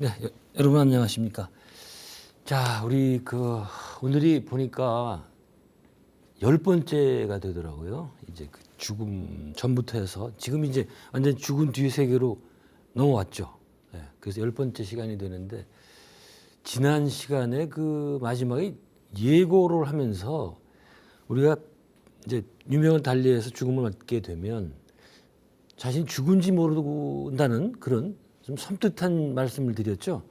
네, 여러분 안녕하십니까? 자, 우리 오늘이 보니까 10번째가 되더라고요. 이제 그 죽음 전부터 해서 지금 이제 완전 죽은 뒤 세계로 넘어왔죠. 네, 그래서 10번째 시간이 되는데 지난 시간에 그 마지막에 예고를 하면서 우리가 이제 유명한 달리에서 죽음을 맞게 되면 자신이 죽은지 모른다는 그런 좀 섬뜩한 말씀을 드렸죠.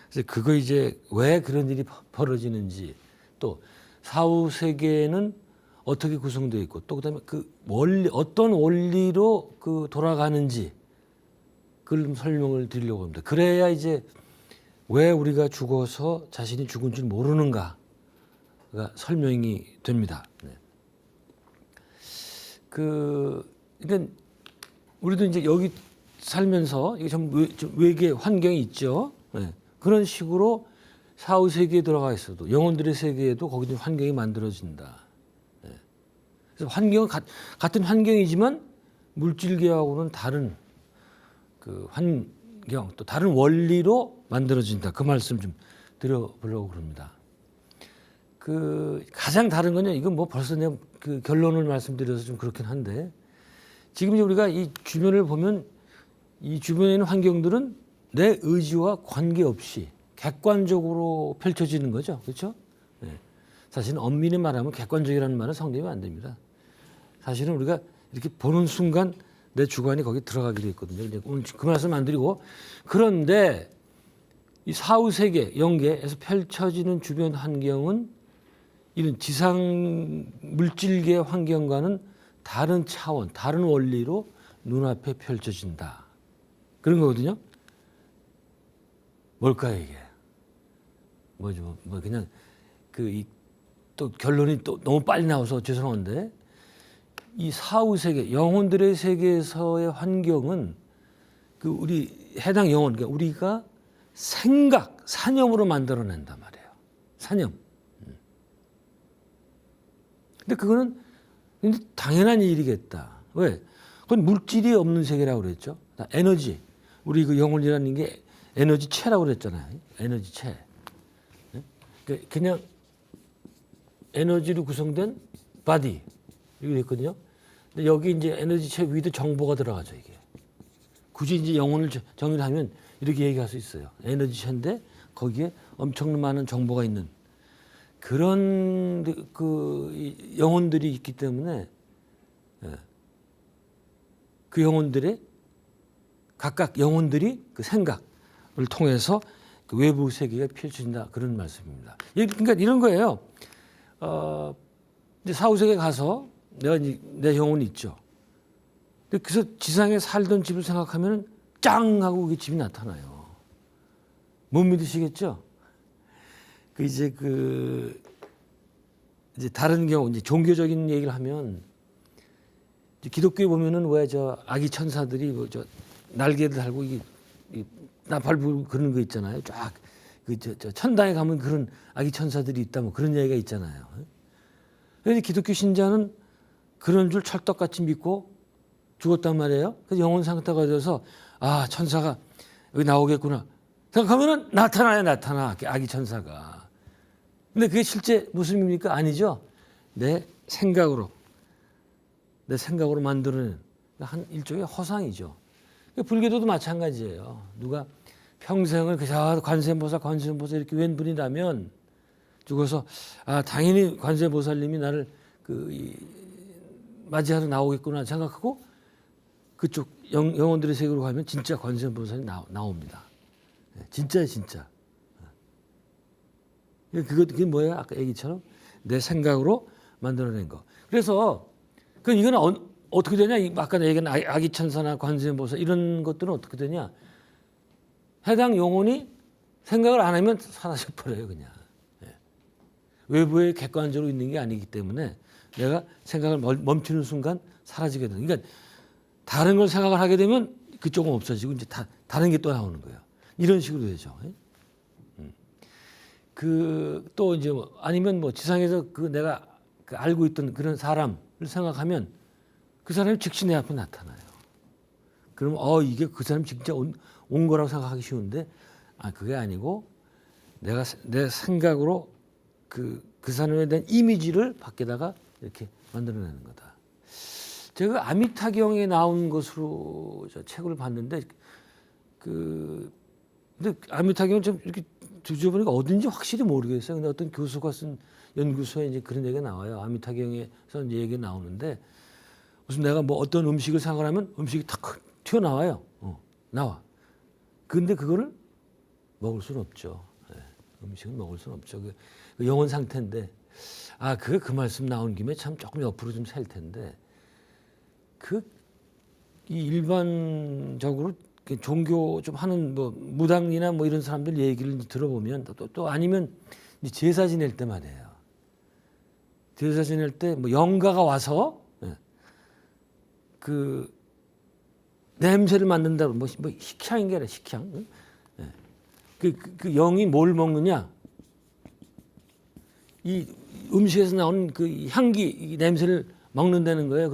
그래서 그거 이제 왜 그런 일이 벌어지는지, 또 사후 세계는 어떻게 구성되어 있고, 또 그다음에 그 원리, 어떤 원리로 그 돌아가는지 그걸 좀 설명을 드리려고 합니다. 그래야 이제 왜 우리가 죽어서 자신이 죽은 줄 모르는가가 설명이 됩니다. 네. 그러니까 우리도 이제 여기 살면서 이게 좀 외계 환경이 있죠. 네. 그런 식으로 사후 세계에 들어가 있어도 영혼들의 세계에도 거기 좀 환경이 만들어진다. 네. 그래서 환경은 같은 환경이지만 물질계하고는 다른 그 환경, 또 다른 원리로 만들어진다. 그 말씀 좀 드려보려고 그럽니다. 그 가장 다른 건요. 이건 뭐 벌써 내가 그 결론을 말씀드려서 좀 그렇긴 한데, 지금 이제 우리가 이 주변을 보면 이 주변에 있는 환경들은 내 의지와 관계없이 객관적으로 펼쳐지는 거죠. 그렇죠? 네. 사실은 엄밀히 말하면 객관적이라는 말은 성립이 안 됩니다. 사실은 우리가 이렇게 보는 순간 내 주관이 거기 들어가게 돼 있거든요. 오늘 그 말씀 안 드리고, 그런데 이 사후 세계, 영계에서 펼쳐지는 주변 환경은 이런 지상 물질계 환경과는 다른 차원, 다른 원리로 눈앞에 펼쳐진다. 그런 거거든요. 뭘까요, 이게? 뭐죠? 뭐 그냥 또 결론이 또 너무 빨리 나와서 죄송한데, 이 사후 세계, 영혼들의 세계에서의 환경은 그 우리 해당 영혼, 그러니까 우리가 생각, 사념으로 만들어낸단 말이에요. 사념. 근데 그거는 근데 당연한 일이겠다. 왜? 그건 물질이 없는 세계라고 그랬죠. 에너지. 우리 그 영혼이라는 게 에너지체라고 그랬잖아요. 에너지체. 그냥 에너지로 구성된 바디. 이렇게 됐거든요. 근데 여기 이제 에너지체 위도 정보가 들어가죠, 이게. 굳이 이제 영혼을 정의를 하면 이렇게 얘기할 수 있어요. 에너지체인데 거기에 엄청 많은 정보가 있는 그런 그 영혼들이 있기 때문에 그 영혼들의 각각 영혼들이 그 생각을 통해서 그 외부 세계가 펼쳐진다, 그런 말씀입니다. 그러니까 이런 거예요. 이제 사후 세계 가서 내 영혼이 있죠. 그래서 지상에 살던 집을 생각하면 짱 하고 그 집이 나타나요. 못 믿으시겠죠? 이제 다른 경우 이제 종교적인 얘기를 하면, 이제 기독교에 보면은 왜 저 아기 천사들이 뭐 저 날개를 달고 이 나팔 불고 그런 거 있잖아요. 쫙 저 천당에 가면 그런 아기 천사들이 있다, 뭐 그런 얘기가 있잖아요. 그런데 기독교 신자는 그런 줄 찰떡같이 믿고 죽었단 말이에요. 그래서 영혼 상태가 돼서 아, 천사가 여기 나오겠구나 생각하면은 나타나 아기 천사가. 근데 그게 실제 모습입니까? 아니죠. 내 생각으로 만드는 한 일종의 허상이죠. 불교도도 마찬가지예요. 누가 평생을 그저 관세음보살 이렇게 웬 분이라면 죽어서 아, 당연히 관세음보살님이 나를 맞이하러 나오겠구나 생각하고 그쪽 영혼들의 세계로 가면 진짜 관세음보살이 나옵니다. 진짜예요, 진짜. 그게 뭐예요? 아까 얘기처럼 내 생각으로 만들어낸 거. 그래서 이거는 어떻게 되냐? 아까 얘기한 아기 천사나 관세음보살 이런 것들은 어떻게 되냐? 해당 영혼이 생각을 안 하면 사라져 버려요, 그냥. 외부에 객관적으로 있는 게 아니기 때문에 내가 생각을 멈추는 순간 사라지게 되는. 그러니까 다른 걸 생각을 하게 되면 그쪽은 없어지고 이제 다른 게 또 나오는 거예요. 이런 식으로 되죠. 또 이제 아니면 뭐 지상에서 내가 알고 있던 그런 사람을 생각하면 그 사람이 즉시 내 앞에 나타나요. 그러면 이게 그 사람이 진짜 온 거라고 생각하기 쉬운데 그게 아니고 내 생각으로 그 사람에 대한 이미지를 밖에다가 이렇게 만들어내는 거다. 제가 아미타경에 나온 것으로 저 책을 봤는데 근데 아미타경은 좀 이렇게 뒤져보니까 어딘지 확실히 모르겠어요. 근데 어떤 교수가 쓴 연구소에 이제 그런 얘기가 나와요. 아미타경에서 이제 얘기가 나오는데 무슨 내가 뭐 어떤 음식을 생각하면 음식이 탁 튀어나와요. 나와. 근데 그거를 먹을 수는 없죠. 네. 음식은 먹을 수는 없죠. 그 영혼 상태인데 그 말씀 나온 김에 참 조금 옆으로 좀 셀 텐데 이 일반적으로 종교 좀 하는 뭐 무당이나 뭐 이런 사람들 얘기를 들어보면 또 아니면 제사 지낼 때 말이에요. 제사 지낼 때 뭐 영가가 와서 그 냄새를 맡는다고 뭐 식향인 게 아니라 식향. 그 영이 뭘 먹느냐? 이 음식에서 나오는 그 향기, 이 냄새를 먹는다는 거예요.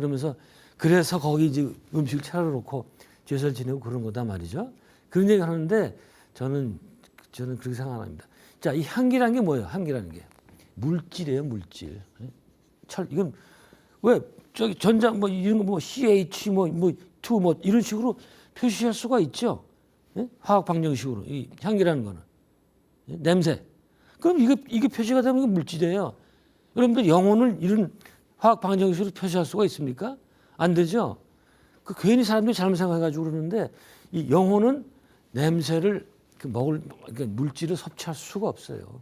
그래서 거기 이제 음식을 차려놓고 제사를 지내고 그런 거다 말이죠. 그런 얘기 하는데 저는 그렇게 생각 안 합니다. 자, 이 향기라는 게 뭐예요? 향기라는 게 물질이에요, 물질. 이건 왜 저기 전자 뭐 이런 거 뭐 CH 뭐2 뭐 이런 식으로 표시할 수가 있죠. 화학 방정식으로 이 향기라는 거는 냄새. 그럼 이게 표시가 되면 이게 물질이에요. 여러분들 영혼을 이런 화학 방정식으로 표시할 수가 있습니까? 안 되죠. 괜히 사람들이 잘못 생각해가지고 그러는데 이 영혼은 냄새를 그러니까 물질을 섭취할 수가 없어요.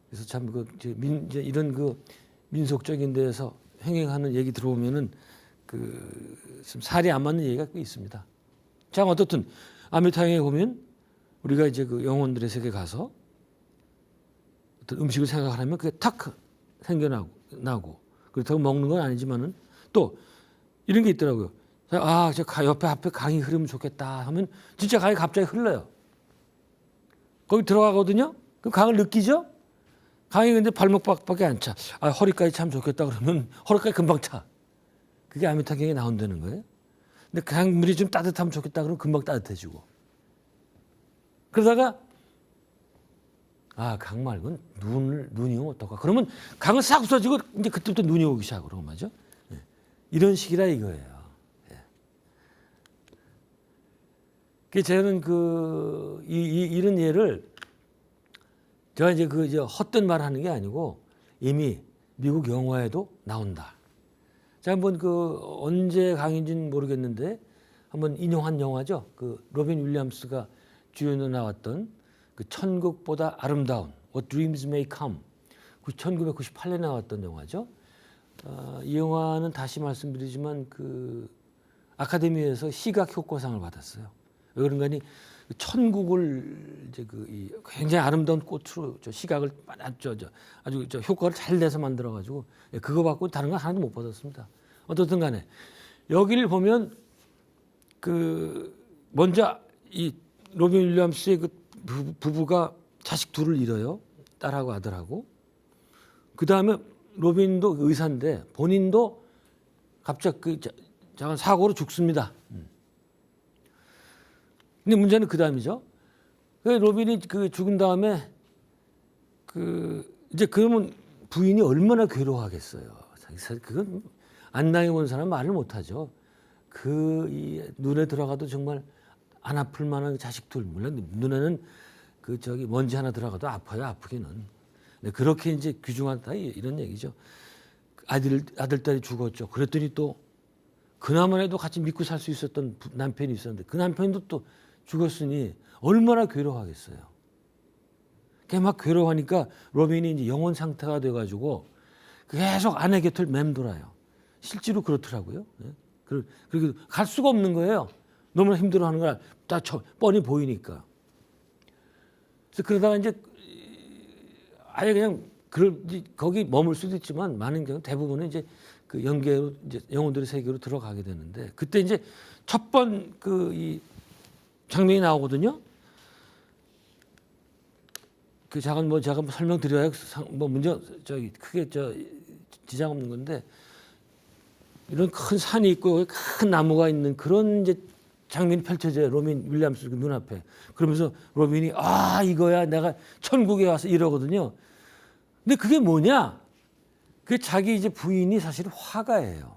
그래서 참 이제 이런 민속적인 데에서 행행하는 얘기 들어보면은 좀 살이 안 맞는 얘기가 꽤 있습니다. 자, 어떻든 아미타경에 보면 우리가 이제 그 영혼들의 세계 가서 어떤 음식을 생각하면 그게 탁 생겨나고 그렇다고 먹는 건 아니지만은 또 이런 게 있더라고요. 저 앞에 강이 흐르면 좋겠다 하면 진짜 강이 갑자기 흘러요. 거기 들어가거든요. 그럼 강을 느끼죠? 강이 근데 발목밖에 안 차. 허리까지 참 좋겠다 그러면 허리까지 금방 차. 그게 아미타경에 나온다는 거예요. 근데 강물이 좀 따뜻하면 좋겠다 그러면 금방 따뜻해지고. 그러다가 강 말고는 눈이 오면 어떨까? 그러면 강은 싹 없어지고 이제 그때부터 눈이 오기 시작하고 그런 거죠. 이런 식이라 이거예요. 저는 이런 예를 제가 이제 헛된 말 하는 게 아니고 이미 미국 영화에도 나온다. 제가 한번 언제 강인지는 모르겠는데 한번 인용한 영화죠. 로빈 윌리엄스가 주연으로 나왔던 천국보다 아름다운 What Dreams May Come 1998년에 나왔던 영화죠. 이 영화는 다시 말씀드리지만 아카데미에서 시각 효과상을 받았어요. 왜 그런가 하니 천국을 이제 이 굉장히 아름다운 꽃으로 시각을 아주 효과를 잘 내서 만들어 가지고 그거 받고 다른 건 하나도 못 받았습니다. 어떻든 간에 여기를 보면 먼저 이 로빈 윌리엄스의 부부가 자식 둘을 잃어요. 딸하고 아들하고. 그 다음에 로빈도 의사인데 본인도 갑자기 작은 사고로 죽습니다. 근데 문제는 그 다음이죠. 로빈이 죽은 다음에 이제 그러면 부인이 얼마나 괴로워하겠어요. 그건 안 당해본 사람은 말을 못하죠. 이 눈에 들어가도 정말 안 아플 만한 자식들, 물론 눈에는 먼지 하나 들어가도 아파요, 아프기는. 근데 그렇게 이제 귀중하다 이런 얘기죠. 아들딸이 죽었죠. 그랬더니 또 그나마라도 같이 믿고 살 수 있었던 남편이 있었는데 그 남편도 또 죽었으니 얼마나 괴로워하겠어요. 막 괴로워하니까 로빈이 이제 영혼 상태가 돼가지고 계속 아내 곁을 맴돌아요. 실제로 그렇더라고요. 그리고 갈 수가 없는 거예요. 너무나 힘들어하는 걸 다 뻔히 보이니까. 그래서 그러다가 이제 아예 그냥 거기 머물 수도 있지만 많은 경우 대부분은 이제 연계로 이제 영혼들의 세계로 들어가게 되는데 그때 이제 첫 번 이 장면이 나오거든요. 제가 설명드려야 문제 크게 지장 없는 건데 이런 큰 산이 있고 큰 나무가 있는 그런 이제 장면이 펼쳐져요. 로빈 윌리엄스 그 눈앞에. 그러면서 로빈이 이거야 내가 천국에 와서 이러거든요. 근데 그게 뭐냐? 그게 자기 이제 부인이 사실 화가예요.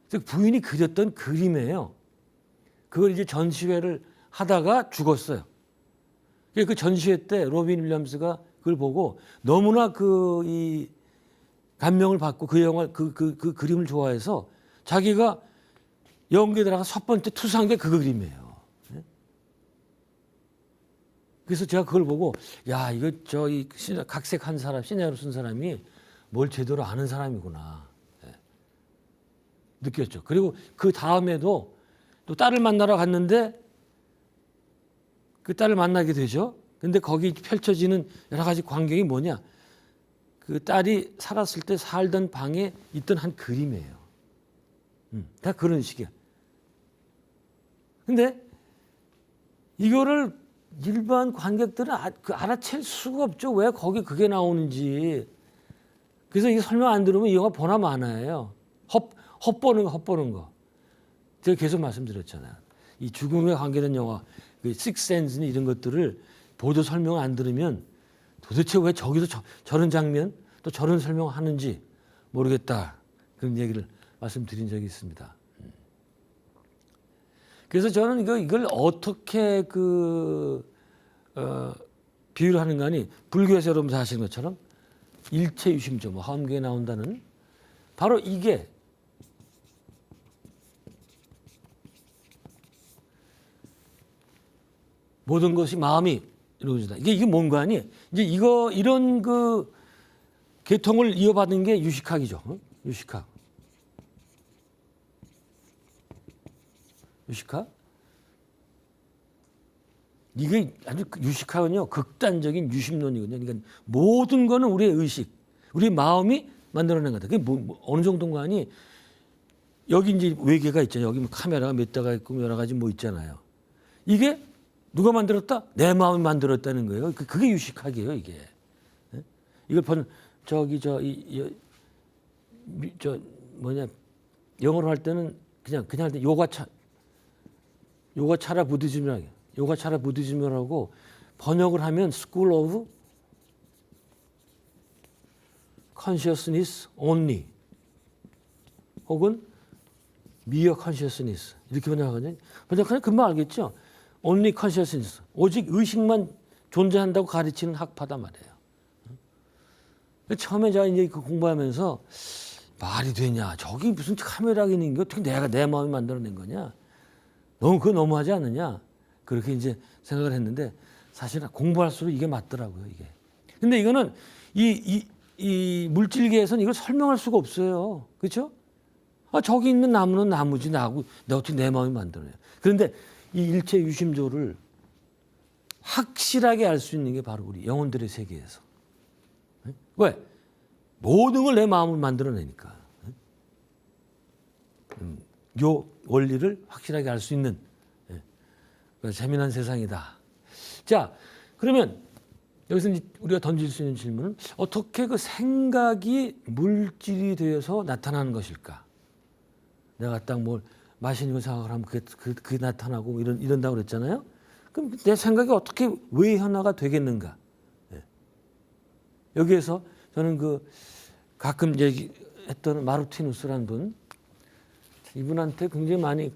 즉 부인이 그렸던 그림이에요. 그걸 이제 전시회를 하다가 죽었어요. 그 전시회 때 로빈 윌리엄스가 그걸 보고 너무나 이 감명을 받고 그 영화 그 그림을 좋아해서 자기가 연기에 들어가 첫 번째 투사한 게 그 그림이에요. 그래서 제가 그걸 보고 야 이거 이 각색한 사람 시나리오 쓴 사람이 뭘 제대로 아는 사람이구나 느꼈죠. 그리고 그 다음에도 또 딸을 만나러 갔는데 그 딸을 만나게 되죠. 근데 거기 펼쳐지는 여러 가지 광경이 뭐냐? 그 딸이 살았을 때 살던 방에 있던 한 그림이에요. 다 그런 식이야. 근데 이거를 일반 관객들은 알아챌 수가 없죠. 왜 거기 그게 나오는지. 그래서 이게 설명 안 들으면 이 영화 보나 마나예요. 헛보는 거. 제가 계속 말씀드렸잖아요. 이 죽음에 관계된 영화, 그 식스센스니 이런 것들을 보도 설명을 안 들으면 도대체 왜 저기서 저런 장면 또 저런 설명을 하는지 모르겠다. 그런 얘기를 말씀드린 적이 있습니다. 그래서 저는 이걸 어떻게 비유를 하는가 하니 불교에서 여러분 다 아시는 것처럼 일체유심조, 화엄경에 나온다는 바로 이게 모든 것이 마음이 이루어진다. 이게 뭔가 하니 이제 이런 계통을 이어받은 게 유식학이죠. 유식학. 이게 아주 유식학은요 극단적인 유심론이거든요. 그러니까 모든 거는 우리의 의식, 우리 마음이 만들어낸 거다. 그게 어느 정도인가 하니 여기 이제 외계가 있잖아요. 여기 카메라가 몇 대가 있고 여러 가지 있잖아요. 이게 누가 만들었다? 내 마음이 만들었다는 거예요. 그게 유식학이에요, 이게. 이걸 영어로 할 때는 그냥 할 때 요가차라 부디즘이라고 번역을 하면 School of Consciousness Only 혹은 Mere Consciousness 이렇게 번역하거든요. 번역하면 금방 알겠죠? Only Consciousness 오직 의식만 존재한다고 가르치는 학파단 말이에요. 처음에 제가 이제 공부하면서 말이 되냐? 저기 무슨 카메라가 있는 게 어떻게 내가 내 마음이 만들어낸 거냐? 그거 너무하지 않느냐? 그렇게 이제 생각을 했는데 사실은 공부할수록 이게 맞더라고요, 이게. 근데 이거는 이 물질계에서는 이걸 설명할 수가 없어요. 그렇죠? 저기 있는 나무는 나무지 나하고 내가 어떻게 내 마음이 만들어요. 그런데 이 일체 유심조를 확실하게 알 수 있는 게 바로 우리 영혼들의 세계에서. 왜? 모든 걸 내 마음을 만들어내니까. 요 원리를 확실하게 알 수 있는 재미난 세상이다. 자, 그러면 여기서 이제 우리가 던질 수 있는 질문은 어떻게 그 생각이 물질이 되어서 나타나는 것일까? 내가 딱 뭘 맛있는 걸 생각을 하면 그게 나타나고 이런다고 그랬잖아요. 그럼 내 생각이 어떻게 외현화가 되겠는가? 여기에서 저는 가끔 얘기했던 마르티누스라는 분, 이분한테 굉장히 많이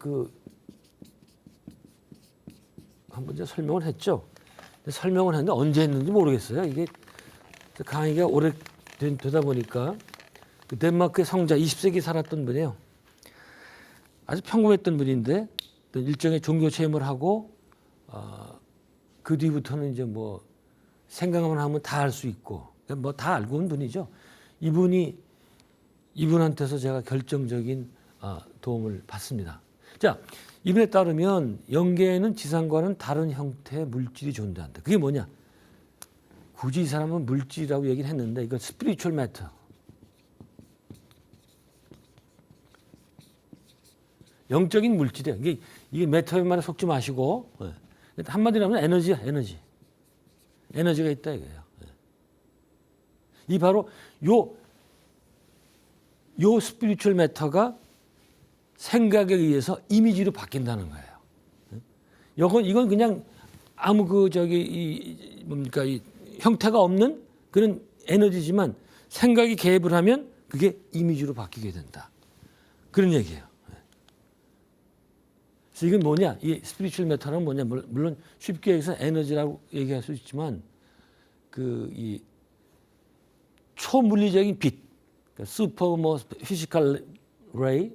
한번 이제 설명을 했죠. 설명을 했는데 언제 했는지 모르겠어요. 이게 강의가 되다 보니까 덴마크의 성자 20세기 살았던 분이에요. 아주 평범했던 분인데 일종의 종교 체험을 하고 그 뒤부터는 이제 생각만 하면 다 알 수 있고 다 알고 온 분이죠. 이분한테서 제가 결정적인 도움을 받습니다. 자, 이분에 따르면 영계에는 지상과는 다른 형태의 물질이 존재한다. 그게 뭐냐? 굳이 이 사람은 물질이라고 얘기를 했는데 이건 스피리추얼 매터. 영적인 물질이에요. 이게 매터의 말에 속지 마시고 한마디로 하면 에너지야, 에너지. 에너지가 있다 이거예요. 이 바로 요 스피리추얼 매터가 생각에 의해서 이미지로 바뀐다는 거예요. 이건 그냥 아무 이 뭡니까 이 형태가 없는 그런 에너지지만 생각이 개입을 하면 그게 이미지로 바뀌게 된다. 그런 얘기예요. 그래서 이건 뭐냐? 이 스피리추얼 메타는 뭐냐? 물론 쉽게 해서 에너지라고 얘기할 수 있지만 이 초물리적인 빛, 그러니까 슈퍼 피지컬 레이,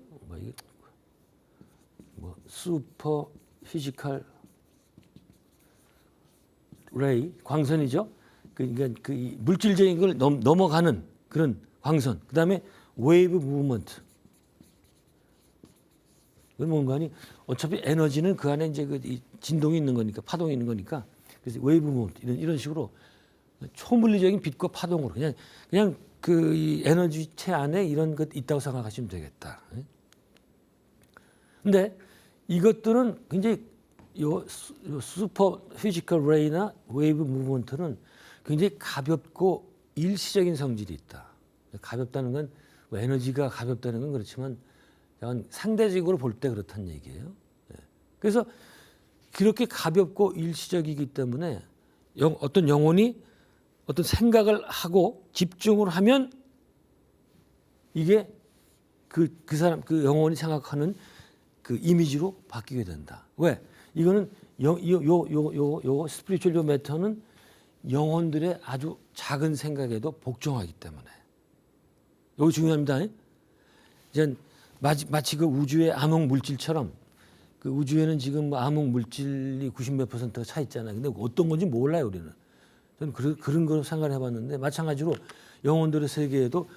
슈퍼 피지컬 레이 광선이죠. 그러니까 이 물질적인 걸 넘어가는 그런 광선. 그다음에 웨이브 무브먼트. 그건 뭔가 하니 어차피 에너지는 그 안에 이제 이 진동이 있는 거니까 파동이 있는 거니까 그래서 웨이브 무브먼트 이런 식으로 초물리적인 빛과 파동으로 그냥 이 에너지체 안에 이런 것 있다고 생각하시면 되겠다. 근데 이것들은 굉장히 요 슈퍼 피지컬 레이나 웨이브 무브먼트는 굉장히 가볍고 일시적인 성질이 있다. 가볍다는 건 뭐 에너지가 가볍다는 건 그렇지만 상대적으로 볼 때 그렇다는 얘기예요. 그래서 그렇게 가볍고 일시적이기 때문에 어떤 영혼이 어떤 생각을 하고 집중을 하면 이게 그 사람 그 영혼이 생각하는 그 이미지로 바뀌게 된다. 왜? 이거는 요 스피리추얼 매터는 영혼들의 아주 작은 생각에도 복종하기 때문에 이거 중요합니다. 이제 마치 그 우주의 암흑 물질처럼 그 우주에는 지금 암흑 물질이 90몇 %가 차 있잖아요. 근데 어떤 건지 몰라요 우리는. 저는 그런 걸 생각을 해봤는데 마찬가지로 영혼들의 세계에도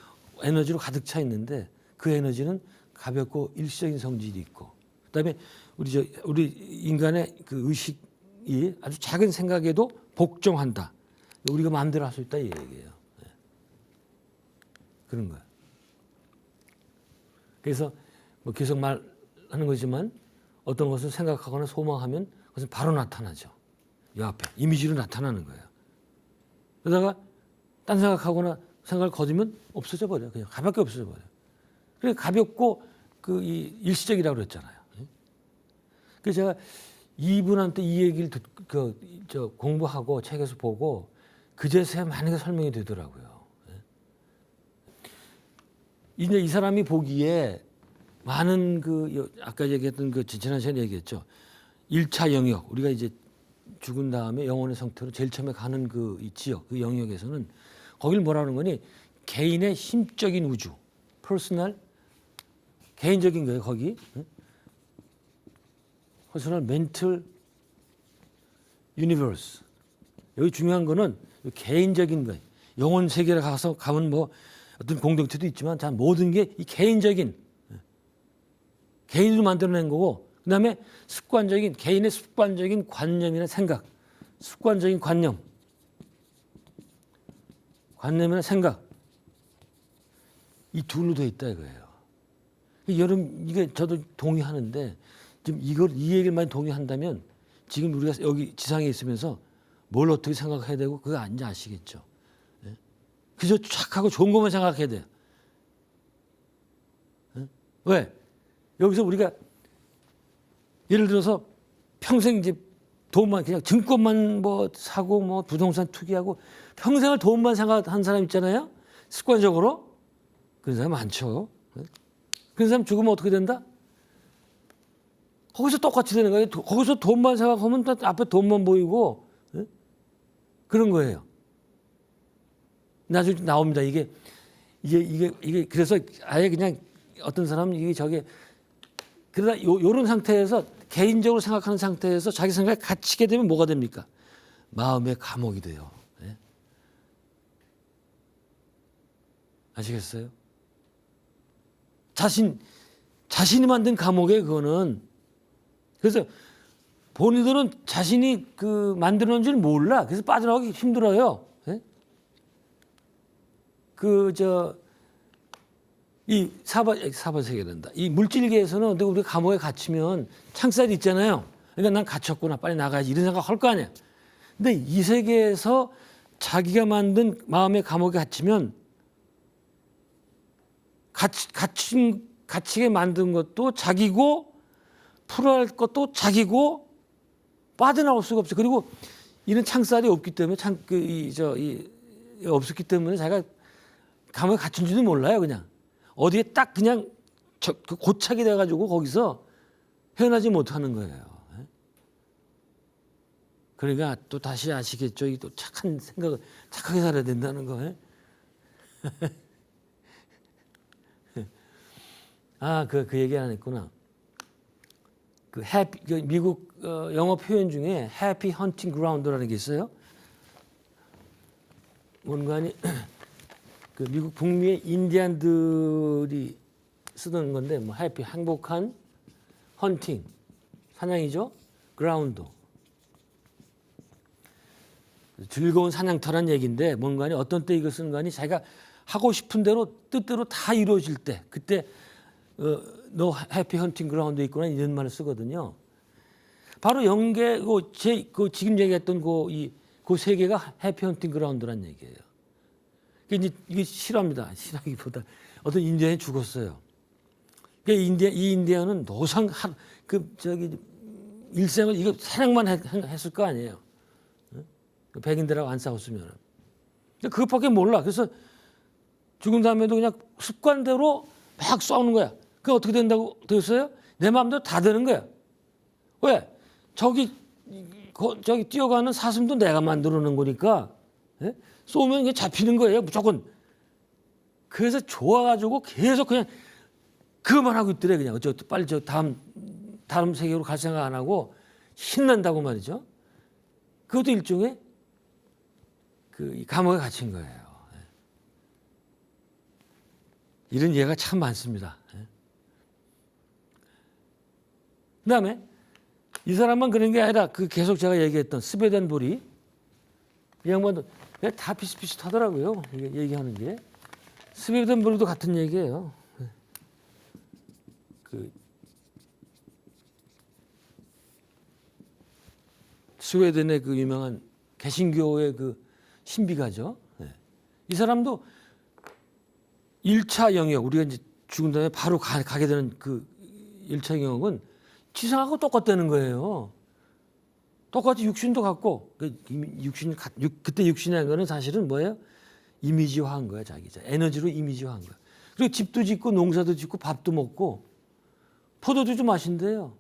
에너지로 가득 차 있는데 그 에너지는 가볍고 일시적인 성질이 있고 그다음에 우리 인간의 그 의식이 아주 작은 생각에도 복종한다. 우리가 마음대로 할 수 있다 이 얘기예요. 그런 거예요. 그래서 뭐 계속 말하는 거지만 어떤 것을 생각하거나 소망하면 그것은 바로 나타나죠. 이 앞에 이미지로 나타나는 거예요. 그러다가 딴 생각하거나 생각을 거두면 없어져 버려요. 그냥 가볍게 없어져 버려요. 그래 가볍고 이 일시적이라고 그랬잖아요. 그래서 제가 이분한테 이 얘기를 공부하고 책에서 보고 그제서야 많은 게 설명이 되더라고요. 이제 이 사람이 보기에 많은 아까 얘기했던 지난 시간에 얘기했죠. 1차 영역 우리가 이제 죽은 다음에 영혼의 상태로 제일 처음에 가는 이 지역 그 영역에서는 거길 뭐라는 거니 개인의 심적인 우주, 퍼스널 개인적인 거예요. 거기 퍼스널 멘털 유니버스. 여기 중요한 거는 개인적인 거예요. 영혼 세계를 가면 뭐 어떤 공동체도 있지만 자 모든 게 이 개인적인 개인으로 만들어낸 거고 그다음에 개인의 습관적인 관념이나 생각, 습관적인 관념이나 생각 이 둘로 돼 있다 이거예요. 여러분 이게 저도 동의하는데 지금 이 얘기를 많이 동의한다면 지금 우리가 여기 지상에 있으면서 뭘 어떻게 생각해야 되고 그거 이제 아시겠죠. 그저 착하고 좋은 것만 생각해야 돼요. 왜? 여기서 우리가 예를 들어서 평생 이제 돈만 그냥 증권만 뭐 사고 뭐 부동산 투기하고 평생을 돈만 생각한 사람 있잖아요. 습관적으로 그런 사람 많죠. 그런 사람 죽으면 어떻게 된다? 거기서 똑같이 되는 거예요. 거기서 돈만 생각하면 앞에 돈만 보이고 그런 거예요. 나중에 나옵니다. 이게 그래서 아예 그냥 어떤 사람은 이게 그러다 요런 상태에서 개인적으로 생각하는 상태에서 자기 생각에 갇히게 되면 뭐가 됩니까? 마음의 감옥이 돼요. 네? 아시겠어요? 자신이 만든 감옥에 그거는 그래서 본인들은 자신이 만들어놓은 줄 몰라. 그래서 빠져나가기 힘들어요. 네? 이 사바세계란다. 이 물질계에서는 우리가 감옥에 갇히면 창살이 있잖아요. 그러니까 난 갇혔구나. 빨리 나가야지. 이런 생각 할 거 아니야. 근데 이 세계에서 자기가 만든 마음의 감옥에 갇히면 갇히게 만든 것도 자기고 풀어야 할 것도 자기고 빠져나올 수가 없어요. 그리고 이런 창살이 없기 때문에 없었기 때문에 자기가 감옥에 갇힌지도 몰라요. 그냥 어디에 딱 그냥 고착이 돼가지고 거기서 헤어나지 못하는 거예요. 그러니까 또 다시 아시겠죠. 이 또 착한 생각을 착하게 살아야 된다는 거. 그 얘기 안 했구나. 미국 영어 표현 중에 해피 헌팅 그라운드라는 게 있어요. 뭔가니 그 미국 북미의 인디안들이 쓰던 건데 뭐 해피 행복한 헌팅 사냥이죠. 그라운드 즐거운 사냥터란 얘기인데 뭔가니 어떤 때 이걸 쓰는 거니 자기가 하고 싶은 대로 뜻대로 다 이루어질 때 그때 너 해피 헌팅 그라운드에 있구나 이런 말을 쓰거든요. 바로 연계 지금 얘기했던 그 세계가 해피 헌팅 그라운드란 얘기예요. 이게 실화입니다. 실화기보다 어떤 인디언이 죽었어요. 이 인디언은 노상 일생을 이거 사냥만 했을 거 아니에요. 백인들하고 안 싸웠으면. 그것밖에 몰라. 그래서 죽은 다음에도 그냥 습관대로 막 싸우는 거야. 그게 어떻게 된다고 되었어요? 내 마음대로 다 되는 거야. 왜? 저기 뛰어가는 사슴도 내가 만들어 놓은 거니까 쏘면 그냥 잡히는 거예요. 무조건. 그래서 좋아가지고 계속 그냥 그것만 하고 있더래. 그냥 빨리 다음 세계로 갈 생각 안 하고 신난다고 말이죠. 그것도 일종의 감옥에 갇힌 거예요. 이런 예가 참 많습니다. 그다음에 이 사람만 그런 게 아니라 계속 제가 얘기했던 스베덴보리 이 양반도 다 비슷비슷하더라고요. 얘기하는 게 스베덴보리도 같은 얘기예요. 스웨덴의 유명한 개신교의 신비가죠. 이 사람도 1차 영역 우리가 이제 죽은 다음에 바로 가게 되는 1차 영역은 지상하고 똑같다는 거예요. 똑같이 육신도 갖고 그때 육신이라는 거는 사실은 뭐예요? 이미지화한 거야. 자기 에너지로 이미지화한 거야. 그리고 집도 짓고 농사도 짓고 밥도 먹고 포도도 좀 마신대요.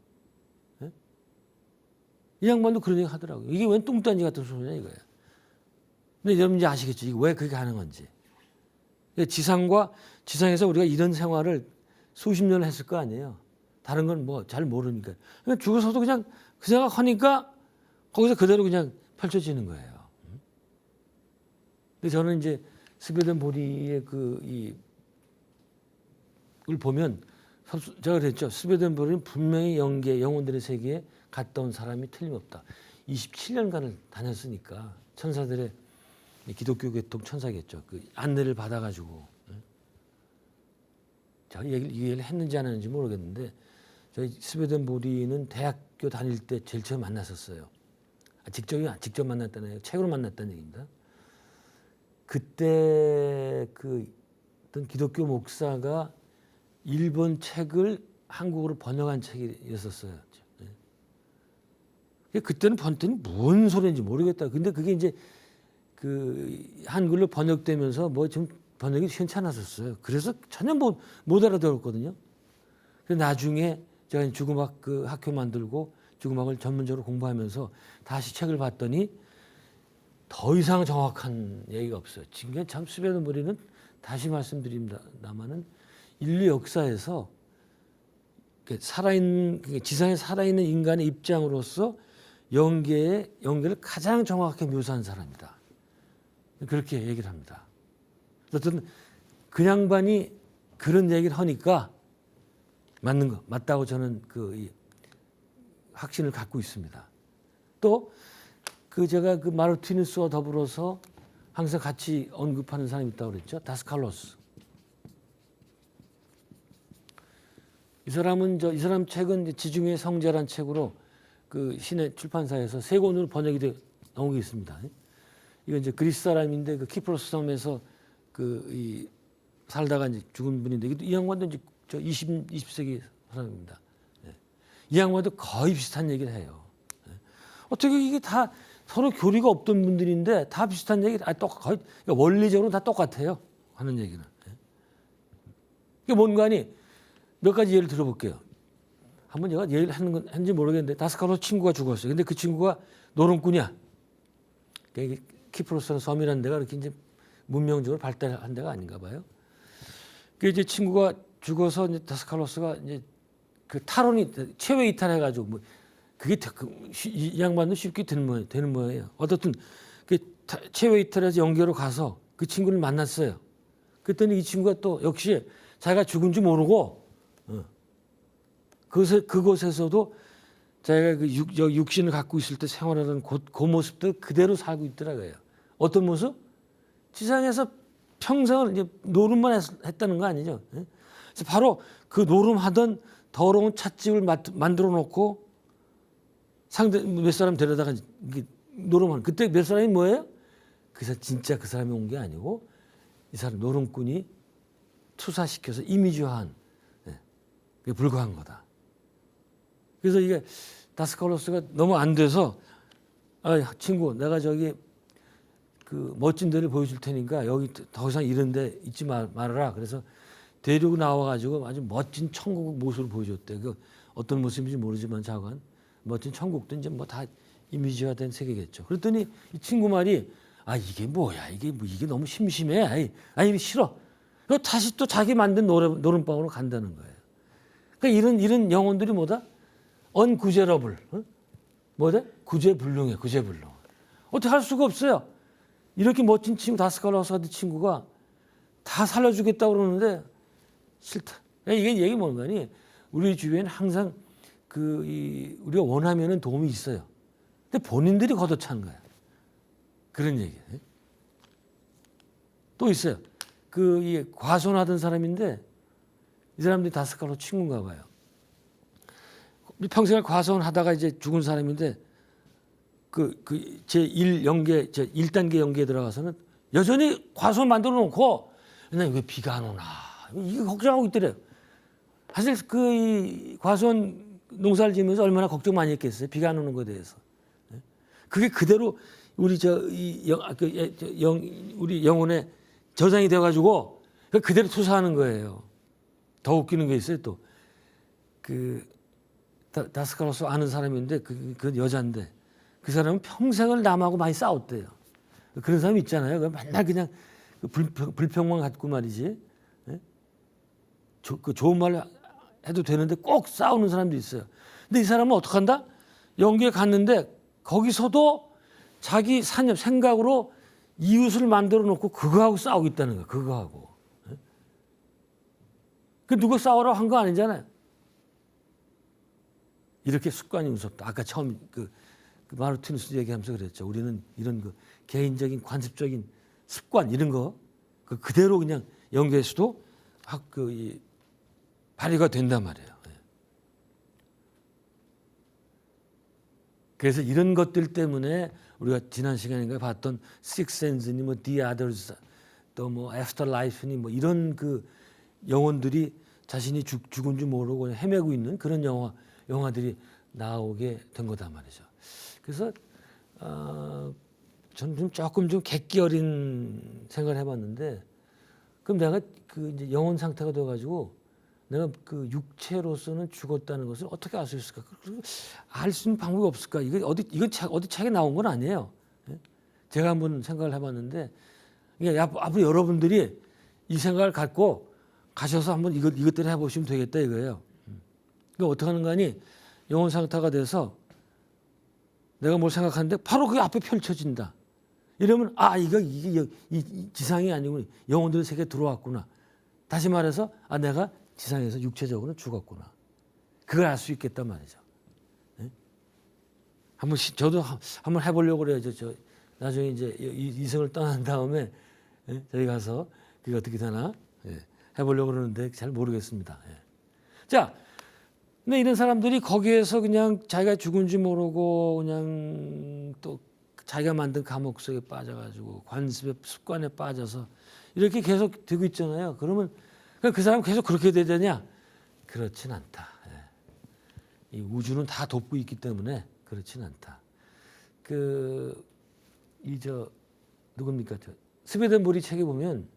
이 양반도 그런 얘기 하더라고요. 이게 웬 뚱딴지 같은 소리냐 이거예요. 근데 여러분 이제 아시겠죠? 이게 왜 그렇게 하는 건지. 지상에서 우리가 이런 생활을 수십 년을 했을 거 아니에요. 다른 건 뭐 잘 모르니까. 그러니까 죽어서도 그냥 그 생각하니까 거기서 그대로 그냥 펼쳐지는 거예요. 근데 저는 이제 스베덴보리의 을 보면 제가 그랬죠. 스베덴보리는 분명히 영혼들의 세계에 갔다 온 사람이 틀림없다. 27년간을 다녔으니까 천사들의 기독교 계통 천사겠죠. 안내를 받아가지고 제가 이 얘기를 했는지 안 했는지 모르겠는데 저희 스웨덴보리는 대학교 다닐 때 제일 처음 만났었어요. 직접 만났다는 얘기, 책으로 만났다는 얘기입니다. 그때 어떤 기독교 목사가 일본 책을 한국어로 번역한 책이었었어요. 그때는 뭔 소리인지 모르겠다. 근데 그게 이제 한글로 번역되면서 뭐 좀 번역이 괜찮았었어요. 그래서 전혀 못 알아들었거든요. 그래서 나중에 제가 주음악 학교 만들고 주음악을 전문적으로 공부하면서 다시 책을 봤더니 더 이상 정확한 얘기가 없어요. 지금 참 스베덴보리는 다시 말씀드립니다만은 인류 역사에서 지상에 살아있는 인간의 입장으로서 연계를 가장 정확하게 묘사한 사람이다. 그렇게 얘기를 합니다. 어쨌든 그 양반이 그런 얘기를 하니까 맞다고 저는 확신을 갖고 있습니다. 또 제가 마르티누스와 더불어서 항상 같이 언급하는 사람이 있다고 그랬죠. 다스칼로스. 이 사람 책은 지중해 성제란 책으로 신의 출판사에서 세 권으로 번역이 나온 게 있습니다. 이건 이제 그리스 사람인데 키프로스 섬에서 살다가 이제 죽은 분인데 이 양반도 이제 20세기 사람입니다. 이 양반도 거의 비슷한 얘기를 해요. 어떻게 이게 다 서로 교리가 없던 분들인데 다 비슷한 얘기, 거의 그러니까 원리적으로 다 똑같아요. 하는 얘기는. 이게 뭔가 하니 몇 가지 예를 들어볼게요. 한번 제가 예를 하는 건 했는지 모르겠는데 다스칼로스 친구가 죽었어요. 근데 그 친구가 노름꾼이야. 그러니까 키프로스라는 섬이라는 데가 그렇게 이제 문명적으로 발달한 데가 아닌가 봐요. 그 이제 친구가 죽어서 이제 다스칼로스가 이제 그 탈원이 체외 이탈해가지고 뭐 그게 이 양반도 쉽게 되는 모양이에요. 어떻든 그 체외 이탈해서 연계로 가서 그 친구를 만났어요. 그랬더니 이 친구가 또 역시 자기가 죽은 줄 모르고 그곳에서도 자기가 그 육신을 갖고 있을 때 생활하던 그 모습도 그대로 살고 있더라고요. 어떤 모습? 지상에서 평생을 이제 노름만 했다는 거 아니죠. 그래서 바로 그 노름하던 더러운 찻집을 만들어 놓고 상대 몇 사람 데려다가 노름하는 그때 몇 사람이 뭐예요? 진짜 그 사람이 온 게 아니고 이 사람 노름꾼이 투사시켜서 이미지화한 그게 불과한 거다. 그래서 이게 다스칼로스가 너무 안 돼서 친구 내가 저기 그 멋진 데를 보여줄 테니까 여기 더 이상 이런 데 있지 말아라. 그래서 데리고 나와가지고 아주 멋진 천국 모습을 보여줬대. 그 어떤 모습인지 모르지만 자관 멋진 천국도 이제 뭐 다 이미지화된 세계겠죠. 그랬더니 이 친구 말이 이게 뭐야 이게 너무 심심해. 아니 싫어. 그리고 다시 또 자기 만든 노름방으로 간다는 거예요. 그러니까 이런 영혼들이 뭐다? 언구제러블. 뭐다? 구제불능해. 구제불능. 어떻게 할 수가 없어요. 이렇게 멋진 친구 다스칼로스 같은 친구가 다 살려주겠다고 그러는데 싫다. 이게 뭔가니 우리 주변에 항상 우리가 원하면은 도움이 있어요. 근데 본인들이 걷어차는 거야. 그런 얘기예요. 또 있어요. 이 과손하던 사람인데 이 사람들이 다스칼로스 친구인가 봐요. 평생을 과손하다가 이제 죽은 사람인데 제1 연계, 제1단계 연계에 들어가서는 여전히 과손 만들어 놓고 왜 비가 안 오나 이거 걱정하고 있더래요. 사실 이 과손 농사를 지으면서 얼마나 걱정 많이 했겠어요. 비가 안 오는 것에 대해서. 그게 그대로 우리 우리 영혼에 저장이 돼가지고 그대로 투사하는 거예요. 더 웃기는 게 있어요. 또 다스칼로스 아는 사람인데 그 여자인데 그 사람은 평생을 남하고 많이 싸웠대요. 그런 사람이 있잖아요. 맨날 그냥 불평만 갖고 말이지. 좋은 말 해도 되는데 꼭 싸우는 사람도 있어요. 근데 이 사람은 어떻게 한다? 연기에 갔는데 거기서도 자기 생각으로 이웃을 만들어 놓고 그거하고 싸우고 있다는 거야. 그거하고. 누가 싸우라고 한 거 아니잖아요. 이렇게 습관이 무섭다. 아까 처음 마르티누스 얘기하면서 그랬죠. 우리는 이런 개인적인 관습적인 습관 이런 거 그대로 그냥 연계에서도 발휘가 된단 말이에요. 그래서 이런 것들 때문에 우리가 지난 시간인가 봤던 식센스니 뭐 The Others 또 뭐 애프터라이프니 뭐 이런 영혼들이 자신이 죽은 줄 모르고 그냥 헤매고 있는 그런 영화들이 나오게 된 거다 말이죠. 그래서 저는 조금 좀 객기 어린 생각을 해봤는데 그럼 내가 이제 영혼 상태가 돼가지고 내가 육체로서는 죽었다는 것을 어떻게 알 수 있을까? 알 수 있는 방법이 없을까? 이건 어디 책에 나온 건 아니에요. 제가 한번 생각을 해봤는데 그러니까 앞으로 여러분들이 이 생각을 갖고 가셔서 한번 이것대로 해보시면 되겠다 이거예요. 그러니까 어떻게 하는 거니? 영혼 상태가 돼서 내가 뭘 생각하는데 바로 그 앞에 펼쳐진다. 이러면 이게 지상이 아니고 영혼들의 세계에 들어왔구나. 다시 말해서 내가 지상에서 육체적으로 죽었구나. 그걸 알 수 있겠단 말이죠. 저도 한번 해보려고 그래요. 나중에 이제 이생을 떠난 다음에 저희 가서 그게 어떻게 되나 해보려고 그러는데 잘 모르겠습니다. 자, 근데 이런 사람들이 거기에서 그냥 자기가 죽은지 모르고 그냥 또 자기가 만든 감옥 속에 빠져가지고 관습의 습관에 빠져서 이렇게 계속 되고 있잖아요. 그러면 그 사람 계속 그렇게 되느냐? 그렇진 않다. 이 우주는 다 돕고 있기 때문에 그렇진 않다. 누굽니까? 스웨덴보리 책에 보면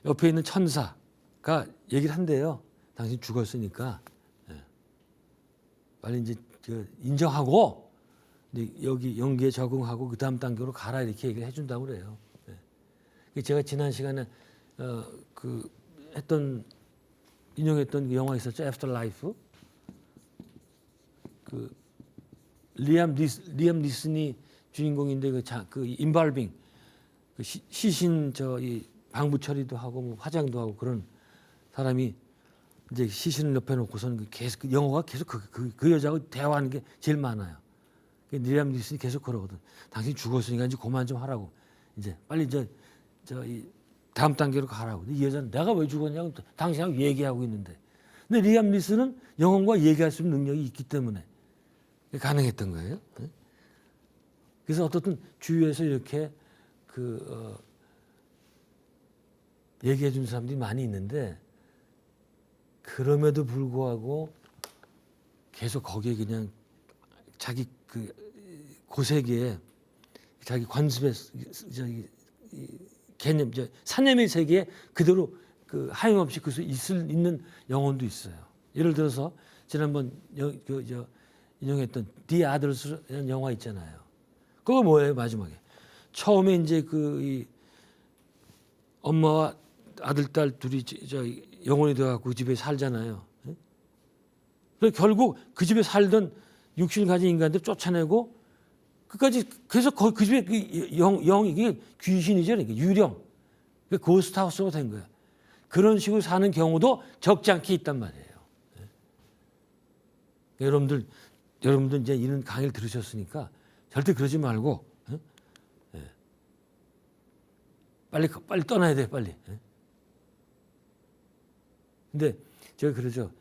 옆에 있는 천사가 얘기를 한대요. 당신 죽었으니까 빨리 이제 인정하고 여기 연기에 적응하고 그 다음 단계로 가라 이렇게 얘기를 해준다고 그래요. 제가 지난 시간에 인용했던 그 영화 있었죠, 애프터 라이프. 리암 니슨이 주인공인데 그 인발빙 시신 이 방부 처리도 하고 뭐 화장도 하고 그런 사람이 이제 시신을 옆에 놓고서는 계속 영화가 계속 그 여자하고 대화하는 게 제일 많아요. 리암 니슨이 계속 그러거든. 당신 죽었으니까 이제 그만 좀 하라고. 이제 빨리 이 다음 단계로 가라고. 이 여자는 내가 왜 죽었냐고 당신하고 얘기하고 있는데. 근데 리암 니슨은 영혼과 얘기할 수 있는 능력이 있기 때문에 가능했던 거예요. 그래서 어떻든 주위에서 이렇게 얘기해 준 사람들이 많이 있는데 그럼에도 불구하고 계속 거기에 그냥 자기 고세계에 자기 관습의 개념, 사념의 세계에 그대로 하염없이 있는 영혼도 있어요. 예를 들어서 지난번 인용했던 The Others라는 영화 있잖아요. 그거 뭐예요? 마지막에 처음에 이제 이 엄마와 아들 딸 둘이 영혼이 되어갖고 그 집에 살잖아요. 그래서 결국 그 집에 살던 육신을 가진 인간들 쫓아내고 끝까지 계속 그 집에 이게 귀신이죠, 그러니까 유령, 고스트하우스가 된 거야. 그런 식으로 사는 경우도 적지 않게 있단 말이에요. 여러분들 이제 이런 강의를 들으셨으니까 절대 그러지 말고 빨리 떠나야 돼, 빨리. 근데 제가 그러죠.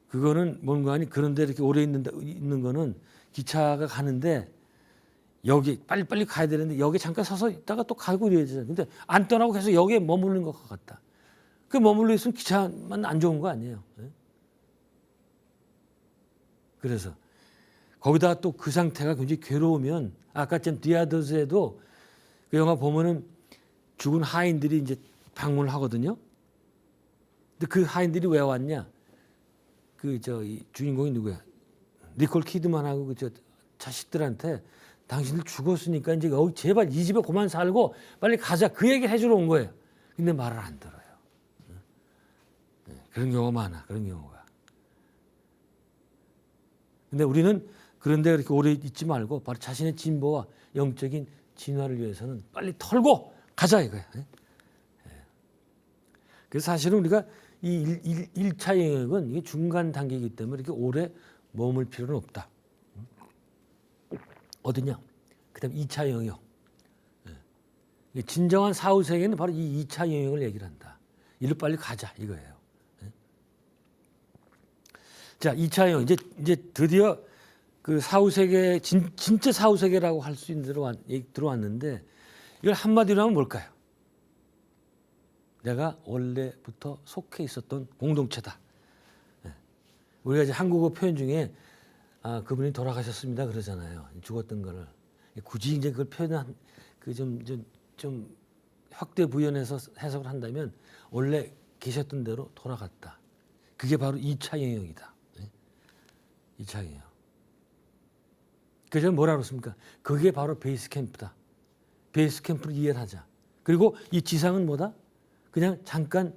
그거는 뭔가 아니 그런데 이렇게 오래 있는 거는 기차가 가는데 여기 빨리 가야 되는데 여기 잠깐 서서 있다가 또 가고 이래야 되잖아요. 근데 안 떠나고 계속 여기에 머무르는 것 같다. 그 머물러 있으면 기차만 안 좋은 거 아니에요. 그래서 거기다 또 그 상태가 굉장히 괴로우면 아까 전 디아더스에도 그 영화 보면은 죽은 하인들이 이제 방문을 하거든요. 근데 그 하인들이 왜 왔냐? 이 주인공이 누구야? 니콜 키드만하고 자식들한테 당신들 죽었으니까 이제 여기 제발 이 집에 그만 살고 빨리 가자 그 얘기 해주러 온 거예요. 근데 말을 안 들어요. 그런 경우가 많아. 그런 경우가. 근데 우리는 그런데 그렇게 오래 있지 말고 바로 자신의 진보와 영적인 진화를 위해서는 빨리 털고 가자 이거야. 그래서 사실은 우리가 이 1차 영역은 이게 중간 단계이기 때문에 이렇게 오래 머물 필요는 없다. 어디냐? 그다음 2차 영역. 진정한 사후세계는 바로 이 2차 영역을 얘기를 한다. 이를 빨리 가자 이거예요. 자, 2차 영역 이제 드디어 그 사후세계 진짜 사후세계라고 할 수 있는 데로 들어왔는데 이걸 한마디로 하면 뭘까요? 내가 원래부터 속해 있었던 공동체다. 우리가 이제 한국어 표현 중에 그분이 돌아가셨습니다 그러잖아요. 죽었던 거를 굳이 이제 그걸 표현한 좀 확대 부연해서 해석을 한다면 원래 계셨던 대로 돌아갔다. 그게 바로 2차 영역이다. 2차 영역. 그래서 뭐라 그랬습니까? 그게 바로 베이스 캠프다. 베이스 캠프를 이해를 하자. 그리고 이 지상은 뭐다? 그냥 잠깐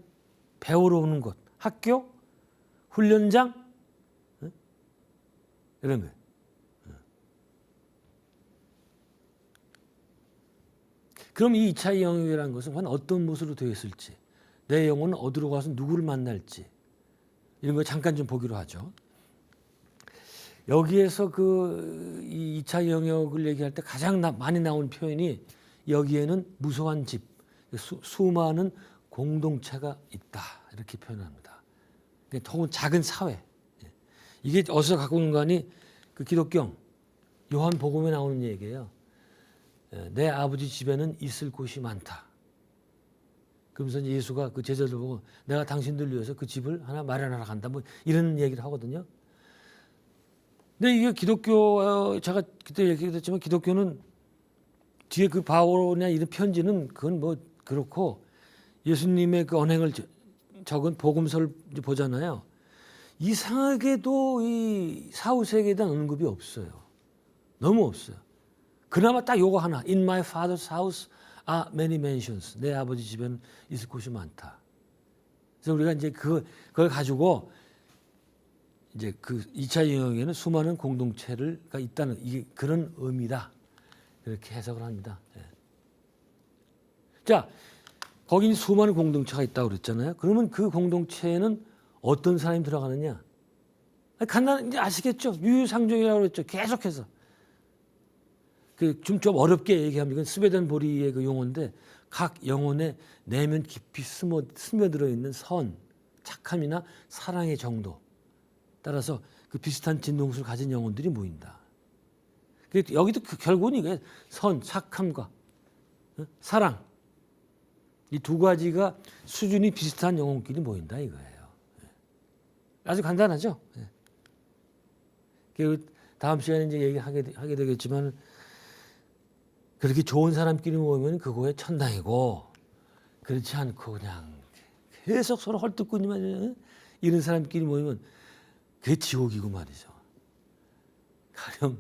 배우러 오는 곳. 학교, 훈련장, 이런 거예요. 그럼 이 2차 영역이라는 것은 과연 어떤 모습으로 되어 있을지, 내 영혼은 어디로 가서 누구를 만날지 이런 거 잠깐 좀 보기로 하죠. 여기에서 이 2차 영역을 얘기할 때 가장 많이 나오는 표현이 여기에는 무소한 집, 수많은 공동체가 있다 이렇게 표현합니다. 혹은 작은 사회. 이게 어디서 갖고 온 거니? 기독경 요한복음에 나오는 얘기예요. 내 아버지 집에는 있을 곳이 많다. 그러면서 예수가 그 제자들 보고 내가 당신들 위해서 그 집을 하나 마련하러 간다. 뭐 이런 얘기를 하거든요. 근데 이게 기독교 제가 그때 얘기했지만 기독교는 뒤에 그 바오나 이런 편지는 그건 뭐 그렇고 예수님의 그 언행을 적은 복음서를 보잖아요. 이상하게도 이 사후세계에 대한 언급이 없어요. 너무 없어요. 그나마 딱 요거 하나. In my father's house are many mansions. 내 아버지 집에는 있을 곳이 많다. 그래서 우리가 이제 그걸 가지고 이제 그 2차 영역에는 수많은 공동체가 있다는 이게 그런 의미다. 그렇게 해석을 합니다. 예. 자, 거기 수많은 공동체가 있다고 그랬잖아요. 그러면 그 공동체에는 어떤 사람이 들어가느냐? 간단히 이제 아시겠죠? 유유상종이라고 그랬죠. 계속해서. 좀 어렵게 얘기하면 이건 스웨덴 보리의 그 용어인데 각 영혼의 내면 깊이 스며들어 있는 선, 착함이나 사랑의 정도 따라서 그 비슷한 진동수를 가진 영혼들이 모인다. 여기도 결국은 이게 선, 착함과 사랑 이 두 가지가 수준이 비슷한 영혼끼리 모인다 이거예요. 아주 간단하죠. 다음 시간에 이제 얘기하게 되겠지만 그렇게 좋은 사람끼리 모이면 그거에 천당이고 그렇지 않고 그냥 계속 서로 헐뜯거리만 이런 사람끼리 모이면 그게 지옥이고 말이죠. 가령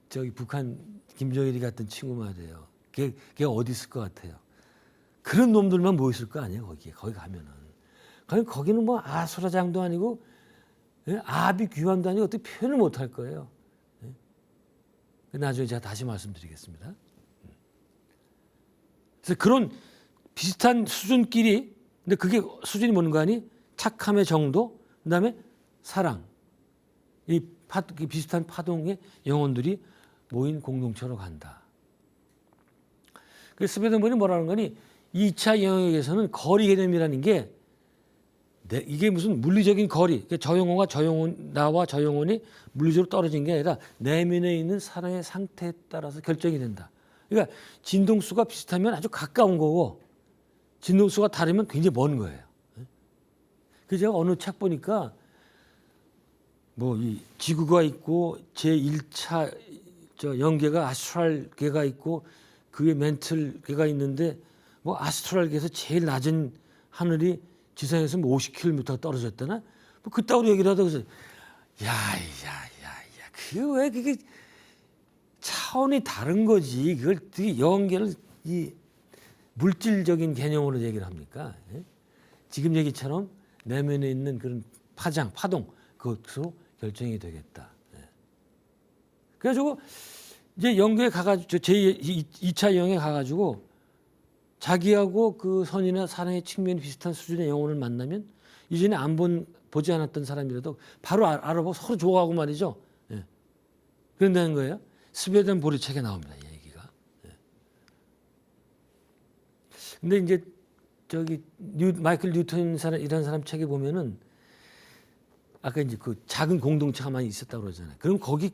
저기 북한 김정일이 같은 친구 말이에요. 걔 어디 있을 것 같아요. 그런 놈들만 모였을 거 아니에요. 거기 가면은. 거기는 뭐 아수라장도 아니고 아비 귀환도 아니고 어떻게 표현을 못할 거예요. 나중에 제가 다시 말씀드리겠습니다. 그래서 그런 비슷한 수준끼리 근데 그게 수준이 뭔가 하니 착함의 정도 그다음에 사랑 이 비슷한 파동의 영혼들이 모인 공동체로 간다. 그래서 스웨덴본이 뭐라는 거니 2차 영역에서는 거리 개념이라는 게 이게 무슨 물리적인 거리, 저 영혼과 저 영혼, 나와 저 영혼이 물리적으로 떨어진 게 아니라 내면에 있는 사랑의 상태에 따라서 결정이 된다. 그러니까 진동수가 비슷하면 아주 가까운 거고 진동수가 다르면 굉장히 먼 거예요. 그래서 제가 어느 책 보니까 뭐 이 지구가 있고 제1차 영계가 아스트랄계가 있고 그게 멘틀계가 있는데 뭐 아스트랄계에서 제일 낮은 하늘이 지상에서 뭐 50km 떨어졌다나? 뭐 그따위로 얘기를 하다 그래서 왜 그게 차원이 다른 거지. 그걸 영계를 이 물질적인 개념으로 얘기를 합니까? 예? 지금 얘기처럼 내면에 있는 그런 파동 그것으로 결정이 되겠다. 예. 그래가지고 이제 영계에 가가지고 제2차 영에 가가지고 자기하고 그 선이나 사랑의 측면이 비슷한 수준의 영혼을 만나면 이전에 보지 않았던 사람이라도 바로 알아보고 서로 좋아하고 말이죠. 예. 그런다는 거예요. 스웨덴 보리 책에 나옵니다. 이 얘기가. 예. 근데 이제 마이클 뉴턴 이라는 사람 책에 보면은 아까 이제 그 작은 공동체가 많이 있었다고 그러잖아요. 그럼 거기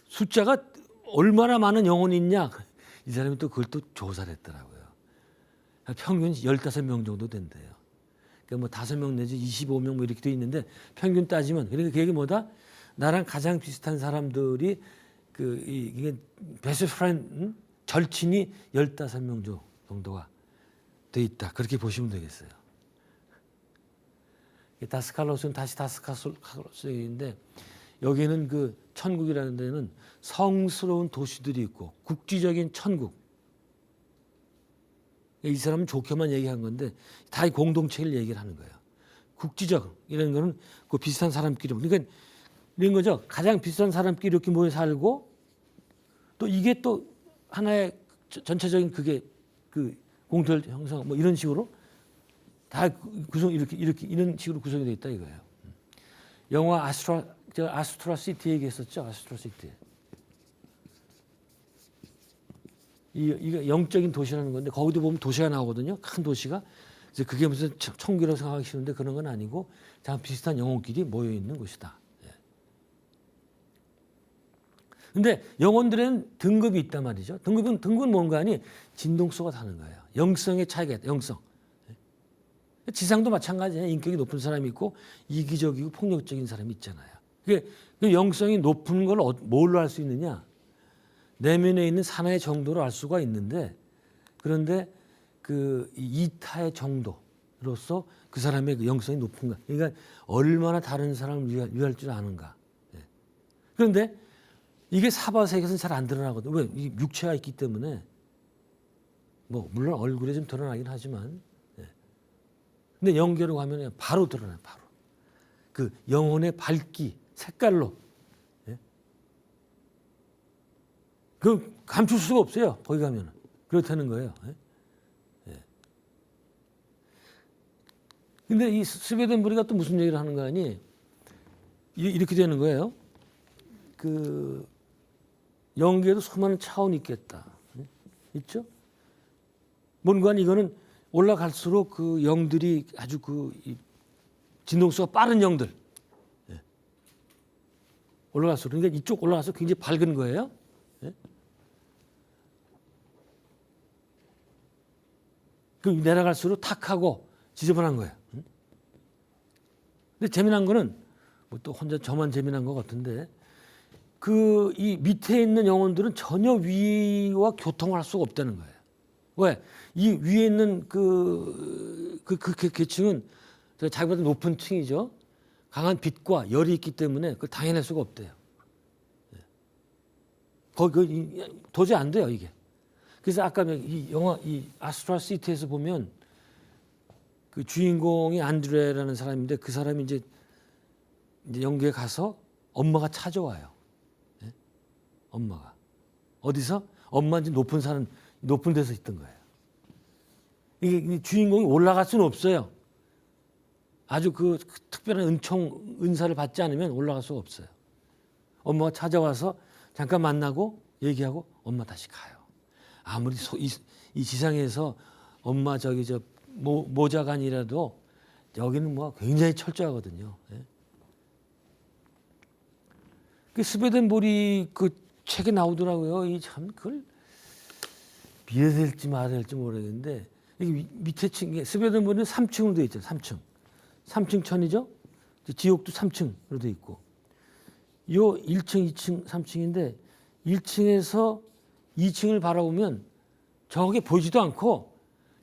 숫자가 얼마나 많은 영혼이 있냐? 이 사람이 또 그걸 또 조사를 했더라고요. 평균 15명 정도 된대요. 그러니까 뭐 5명 내지 25명 뭐 이렇게 돼 있는데 평균 따지면 그러니까 그게 뭐다? 나랑 가장 비슷한 사람들이 이게 베스트 프렌드 절친이 15명 정도가 돼 있다. 그렇게 보시면 되겠어요. 다스칼로스는 다시 다스칼로스인데 여기는 그 천국이라는 데는 성스러운 도시들이 있고 국지적인 천국. 이 사람은 좋게만 얘기한 건데 다 이 공동체를 얘기를 하는 거예요. 국지적 이런 거는 그 비슷한 사람끼리 그러니까 이런 거죠. 가장 비슷한 사람끼리 이렇게 모여 살고 또 이게 또 하나의 전체적인 그게 그 공통을 형성 뭐 이런 식으로 다 구성 이렇게 이런 식으로 구성이 되어 있다 이거예요. 영화 아스트라 시티 얘기했었죠. 아스트라 시티. 이게 영적인 도시라는 건데 거기도 보면 도시가 나오거든요. 큰 도시가. 이제 그게 무슨 천국이라고 생각하기 쉬운데 그런 건 아니고 다 비슷한 영혼끼리 모여 있는 곳이다. 근데 영혼들은 등급이 있단 말이죠. 등급은 뭔가 하니 진동수가 다른 거예요. 영성의 차이가 있다. 영성. 지상도 마찬가지예요. 인격이 높은 사람이 있고 이기적이고 폭력적인 사람이 있잖아요. 그 영성이 높은 걸 뭘로 알 수 있느냐? 내면에 있는 산화의 정도로 알 수가 있는데, 그런데 그 이타의 정도로서 그 사람의 그 영성이 높은가? 그러니까 얼마나 다른 사람을 위할 줄 아는가? 예. 그런데 이게 사바 세계에서는 잘 안 드러나거든. 왜? 이 육체가 있기 때문에. 뭐 물론 얼굴에 좀 드러나긴 하지만, 예. 근데 영계로 가면 바로 드러나요. 바로 그 영혼의 밝기, 색깔로. 예. 그 감출 수가 없어요. 거기 가면은 그렇다는 거예요. 예. 예. 근데 이 스웨덴부리가 또 무슨 얘기를 하는 거 아니? 이렇게 되는 거예요. 그 영계에도 수많은 차원이 있겠다. 예? 있죠? 뭔가 이거는 올라갈수록 그 영들이 아주 그 진동수가 빠른 영들. 예. 올라갈수록 그러니까 이쪽 올라가서 굉장히 밝은 거예요. 예? 그 내려갈수록 탁하고 지저분한 거예요. 근데 재미난 거는 뭐 또 혼자 저만 재미난 것 같은데 그 이 밑에 있는 영혼들은 전혀 위와 교통을 할 수가 없다는 거예요. 왜? 이 위에 있는 그 계층은 자기보다 높은 층이죠. 강한 빛과 열이 있기 때문에 그걸 당해낼 수가 없대요. 거기 도저히 안 돼요 이게. 그래서 아까 이 영화 이 아스트랄 시티에서 보면 그 주인공이 안드레라는 사람인데 그 사람이 이제 영계에 가서 엄마가 찾아와요. 예? 엄마가 어디서? 엄마 이제 높은 데서 있던 거예요. 이게 주인공이 올라갈 수는 없어요. 아주 그 특별한 은사를 받지 않으면 올라갈 수가 없어요. 엄마가 찾아와서 잠깐 만나고 얘기하고 엄마 다시 가요. 아무리 이 지상에서 엄마 저기 저 모자간이라도 여기는 뭐 굉장히 철저하거든요. 예? 그 스웨덴보리 그 책에 나오더라고요. 이 참 그걸 믿어야 될지 말아야 될지 모르겠는데 이게 밑에 층에 스웨덴보리는 3층으로 되어 있잖아요. 3층 천이죠. 지옥도 3층으로 되어 있고 요 1층, 2층, 3층인데 1층에서 2층을 바라보면 저게 보이지도 않고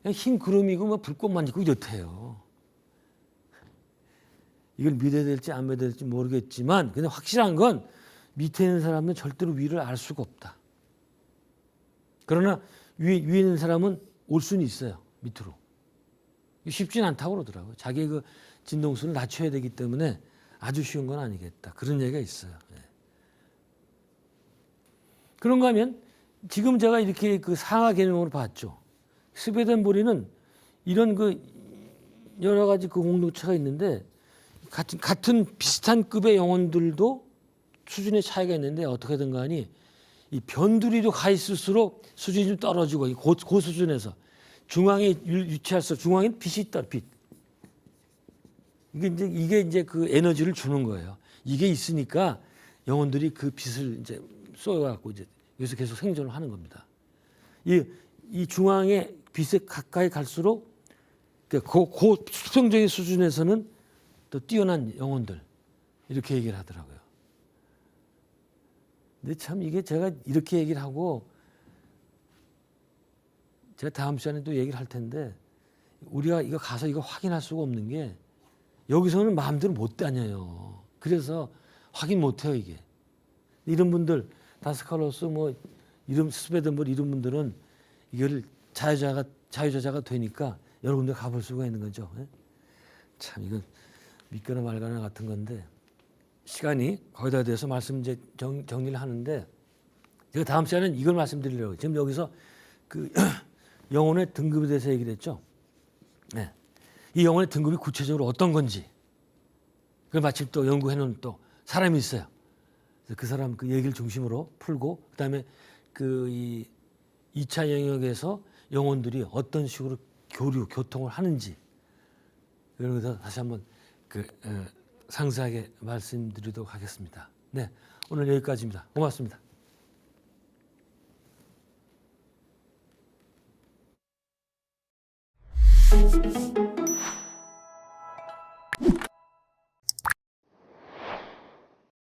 그냥 흰 구름이고 뭐 불꽃만 있고 이렇대요. 이걸 믿어야 될지 안 믿어야 될지 모르겠지만 근데 확실한 건 밑에 있는 사람은 절대로 위를 알 수가 없다. 그러나 위에 있는 사람은 올 수는 있어요. 밑으로. 쉽지는 않다고 그러더라고요. 자기의 그 진동수를 낮춰야 되기 때문에 아주 쉬운 건 아니겠다. 그런 얘기가 있어요. 네. 그런가 하면 지금 제가 이렇게 그 상하 개념으로 봤죠. 스웨덴보리는 이런 그 여러 가지 그 공동체가 있는데 같은 비슷한 급의 영혼들도 수준의 차이가 있는데 어떻게든 간에 이 변두리로 가 있을수록 수준이 좀 떨어지고 그 수준에서 중앙에 위치할수록 중앙에는 빛이 있다. 빛. 이게 이제 그 에너지를 주는 거예요. 이게 있으니까 영혼들이 그 빛을 이제 쏘여갖고 이제 여기서 계속 생존을 하는 겁니다. 이 중앙의 빛에 가까이 갈수록 그 수평적인 수준에서는 또 뛰어난 영혼들 이렇게 얘기를 하더라고요. 근데 참 이게 제가 이렇게 얘기를 하고 제가 다음 시간에 또 얘기를 할 텐데 우리가 이거 가서 이거 확인할 수가 없는 게 여기서는 마음대로 못 다녀요. 그래서 확인 못 해요 이게. 이런 분들 다스칼로스 뭐 이름 스웨덴보리 이런 분들은 이거를 자유자자가 되니까 여러분들 가볼 수가 있는 거죠. 예? 참 이건 믿거나 말거나 같은 건데 시간이 거의 다 돼서 말씀 이제 정리를 하는데 제가 다음 시간에는 이걸 말씀드리려고 지금 여기서 그 영혼의 등급에 대해서 얘기를 했죠. 네. 이 영혼의 등급이 구체적으로 어떤 건지 그걸 마침 또 연구해 놓은 또 사람이 있어요. 그 사람 그 얘기를 중심으로 풀고 그다음에 그 이 2차 영역에서 영혼들이 어떤 식으로 교통을 하는지 이런 것을 다시 한번 상세하게 말씀드리도록 하겠습니다. 네, 오늘 여기까지입니다. 고맙습니다.